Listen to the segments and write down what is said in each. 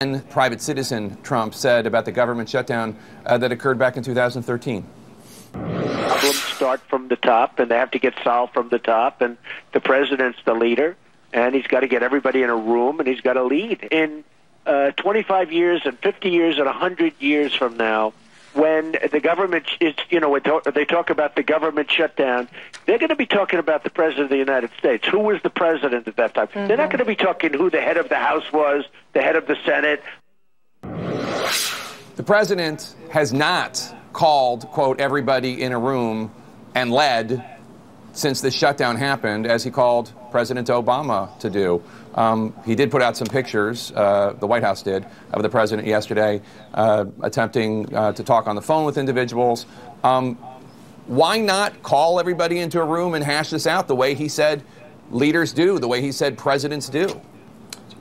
And private citizen Trump said about the government shutdown that occurred back in 2013. Problems start from the top, and they have to get solved from the top, and the president's the leader, and he's got to get everybody in a room, and he's got to lead. In 25 years and 50 years and 100 years from now, when the government is, when they talk about the government shutdown, they're going to be talking about the president of the United States. Who was the president at that time? Mm-hmm. They're not going to be talking who the head of the House was, the head of the Senate. The president has not called, quote, everybody in a room and led since the shutdown happened, as he called President Obama to do. He did put out some pictures, the White House did, of the president yesterday attempting to talk on the phone with individuals. Why not call everybody into a room and hash this out the way he said leaders do, the way he said presidents do?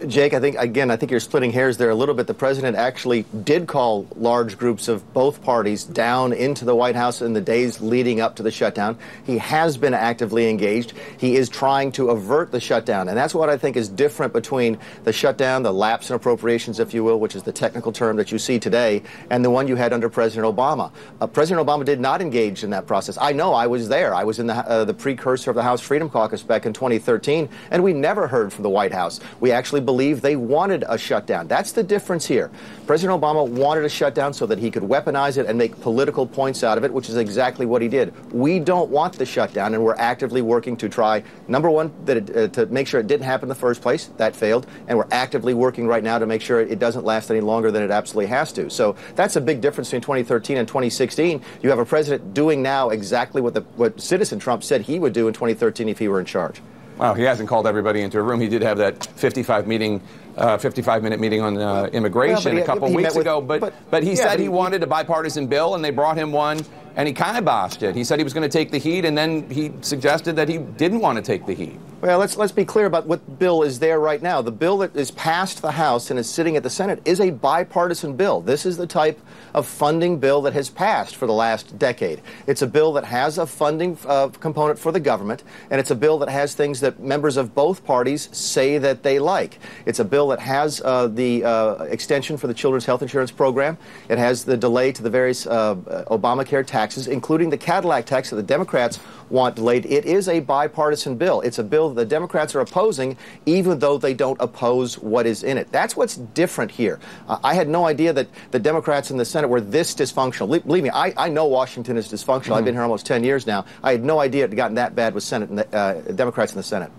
Jake, I think you're splitting hairs there a little bit. The president actually did call large groups of both parties down into the White House in the days leading up to the shutdown. He has been actively engaged. He is trying to avert the shutdown. And that's what I think is different between the shutdown, the lapse in appropriations, if you will, which is the technical term that you see today, and the one you had under President Obama. President Obama did not engage in that process. I know, I was there. I was in the precursor of the House Freedom Caucus back in 2013, and we never heard from the White House. We actually believe they wanted a shutdown. That's the difference here. President Obama wanted a shutdown so that he could weaponize it and make political points out of it, which is exactly what he did. We don't want the shutdown, and we're actively working to try, number one, to make sure it didn't happen in the first place. That failed. And we're actively working right now to make sure it doesn't last any longer than it absolutely has to. So that's a big difference between 2013 and 2016. You have a president doing now exactly what Citizen Trump said he would do in 2013 if he were in charge. Wow, he hasn't called everybody into a room. He did have that 55-minute meeting on immigration a couple weeks ago. But he said he wanted a bipartisan bill, and they brought him one, and he kind of botched it. He said he was going to take the heat, and then he suggested that he didn't want to take the heat. Well, let's be clear about what bill is there right now. The bill that is passed the House and is sitting at the Senate is a bipartisan bill. This is the type of funding bill that has passed for the last decade. It's a bill that has a funding component for the government, and it's a bill that has things that members of both parties say that they like. It's a bill that has the extension for the Children's Health Insurance Program. It has the delay to the various Obamacare taxes, including the Cadillac tax that the Democrats want delayed. It is a bipartisan bill. It's a bill that the Democrats are opposing, even though they don't oppose what is in it. That's what's different here. I had no idea that the Democrats in the Senate were this dysfunctional. Believe me, I know Washington is dysfunctional. I've been here almost 10 years now. I had no idea it had gotten that bad with Democrats in the Senate.